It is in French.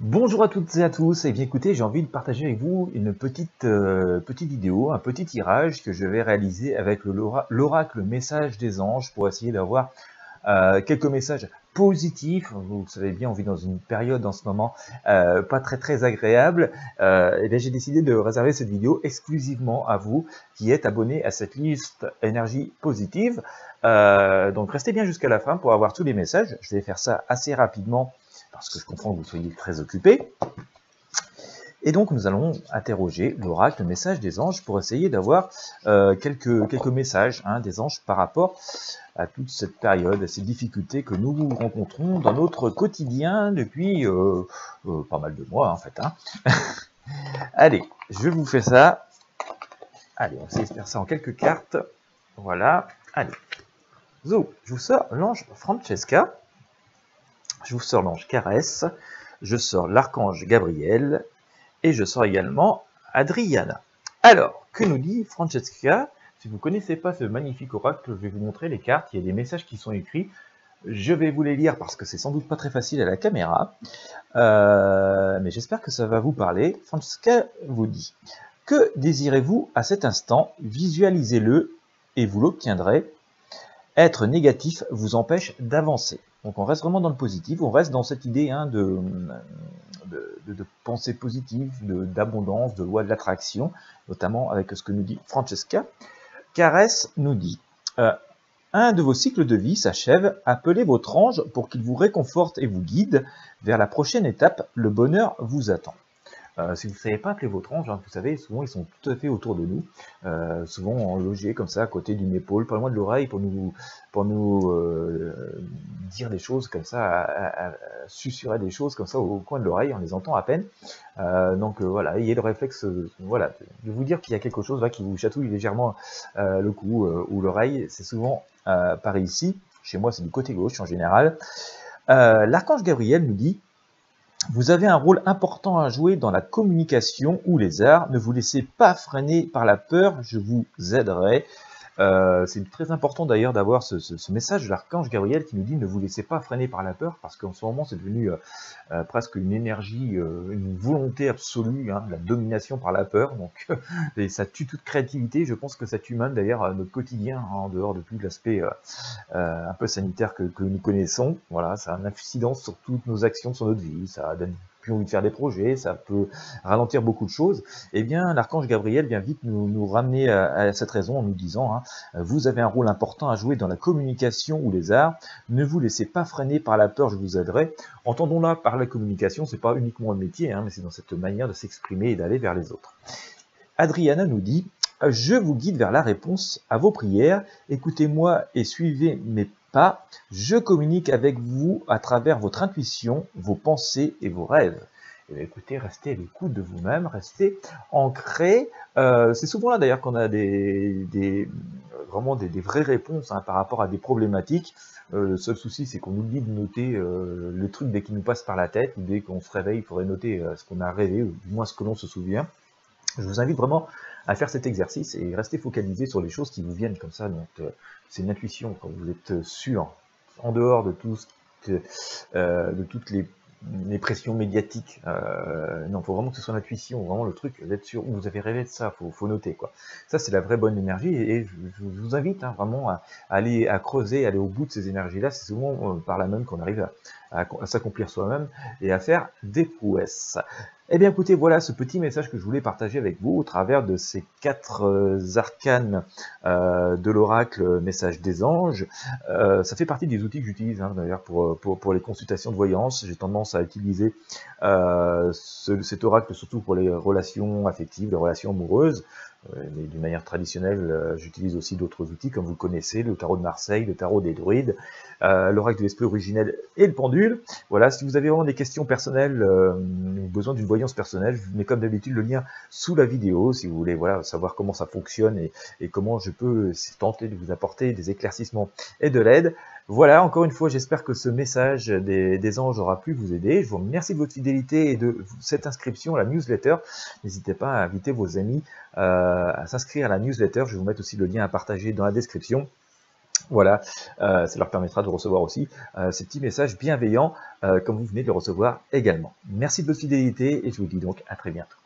Bonjour à toutes et à tous, et bien écoutez, j'ai envie de partager avec vous une petite vidéo, un petit tirage que je vais réaliser avec l'oracle message des anges pour essayer d'avoir quelques messages positifs. Vous savez bien, on vit dans une période en ce moment pas très agréable. Et bien j'ai décidé de réserver cette vidéo exclusivement à vous qui êtes abonnés à cette liste énergie positive. Donc restez bien jusqu'à la fin pour avoir tous les messages. Je vais faire ça assez rapidement parce que je comprends que vous soyez très occupés. Et donc nous allons interroger l'oracle, le message des anges, pour essayer d'avoir quelques messages des anges par rapport à toute cette période, à ces difficultés que nous rencontrons dans notre quotidien depuis pas mal de mois en fait. Allez, je vous fais ça. Allez, on va essayer de faire ça en quelques cartes. Voilà, allez. Zo, je vous sors l'ange Francesca, je vous sors l'ange Caresse, je sors l'archange Gabriel, et je sors également Adriana. Alors, que nous dit Francesca? Si vous ne connaissez pas ce magnifique oracle, je vais vous montrer les cartes. Il y a des messages qui sont écrits. Je vais vous les lire parce que c'est sans doute pas très facile à la caméra. Mais j'espère que ça va vous parler. Francesca vous dit: que désirez-vous à cet instant? Visualisez-le et vous l'obtiendrez. Être négatif vous empêche d'avancer. Donc on reste vraiment dans le positif, on reste dans cette idée de pensée positive, d'abondance, de loi de l'attraction, notamment avec ce que nous dit Francesca. Caresse nous dit un de vos cycles de vie s'achève, appelez votre ange pour qu'il vous réconforte et vous guide vers la prochaine étape, le bonheur vous attend. Si vous ne savez pas appeler votre ange, vous savez, souvent ils sont tout à fait autour de nous, souvent logés comme ça à côté d'une épaule, pas loin de l'oreille, pour nous dire des choses comme ça, susurrer des choses comme ça au coin de l'oreille, on les entend à peine. Donc voilà, ayez le réflexe voilà, de vous dire qu'il y a quelque chose là qui vous chatouille légèrement le cou ou l'oreille. C'est souvent par ici, chez moi c'est du côté gauche en général. L'archange Gabriel nous dit: vous avez un rôle important à jouer dans la communication ou les arts. Ne vous laissez pas freiner par la peur, je vous aiderai. C'est très important d'ailleurs d'avoir ce message de l'archange Gabriel qui nous dit: ne vous laissez pas freiner par la peur, parce qu'en ce moment c'est devenu presque une énergie, une volonté absolue, de la domination par la peur. Donc et ça tue toute créativité. Je pense que ça tue même d'ailleurs notre quotidien, en dehors de tout l'aspect un peu sanitaire que nous connaissons. Voilà, ça a une incidence sur toutes nos actions, sur notre vie. Ça donne plus envie de faire des projets, ça peut ralentir beaucoup de choses. Eh bien, l'archange Gabriel vient vite nous ramener à cette raison en nous disant vous avez un rôle important à jouer dans la communication ou les arts. Ne vous laissez pas freiner par la peur, je vous aiderai. Entendons là par la communication, c'est pas uniquement un métier, mais c'est dans cette manière de s'exprimer et d'aller vers les autres. Adriana nous dit: je vous guide vers la réponse à vos prières. Écoutez-moi et suivez mes pas. Je communique avec vous à travers votre intuition, vos pensées et vos rêves. Et bien, écoutez, restez à l'écoute de vous-même, restez ancré. C'est souvent là d'ailleurs qu'on a vraiment des vraies réponses par rapport à des problématiques. Le seul souci, c'est qu'on oublie de noter le truc dès qu'il nous passe par la tête. Dès qu'on se réveille, il faudrait noter ce qu'on a rêvé, ou du moins ce que l'on se souvient. Je vous invite vraiment à faire cet exercice et rester focalisé sur les choses qui vous viennent comme ça. Donc c'est une intuition, quand vous êtes sûr, en dehors de toutes les pressions médiatiques. Non, il faut vraiment que ce soit l'intuition, vraiment le truc d'être sûr. Vous avez rêvé de ça, faut noter quoi. Ça c'est la vraie bonne énergie et je vous invite vraiment à aller à creuser, à aller au bout de ces énergies-là. C'est souvent par là même qu'on arrive à s'accomplir soi-même et à faire des prouesses. Eh bien écoutez, voilà ce petit message que je voulais partager avec vous au travers de ces 4 arcanes de l'oracle message des anges. Ça fait partie des outils que j'utilise d'ailleurs pour les consultations de voyance. J'ai tendance à utiliser cet oracle surtout pour les relations affectives, les relations amoureuses. D'une manière traditionnelle, j'utilise aussi d'autres outils, comme vous le connaissez, le tarot de Marseille, le tarot des druides, l'oracle de l'esprit originel et le pendule. Voilà, si vous avez vraiment des questions personnelles, ou besoin d'une voyance personnelle, je vous mets comme d'habitude le lien sous la vidéo, si vous voulez savoir comment ça fonctionne et comment je peux tenter de vous apporter des éclaircissements et de l'aide. Voilà, encore une fois, j'espère que ce message des anges aura pu vous aider. Je vous remercie de votre fidélité et de cette inscription à la newsletter. N'hésitez pas à inviter vos amis à s'inscrire à la newsletter. Je vais vous mettre aussi le lien à partager dans la description. Voilà, ça leur permettra de recevoir aussi ces petits messages bienveillants comme vous venez de le recevoir également. Merci de votre fidélité et je vous dis donc à très bientôt.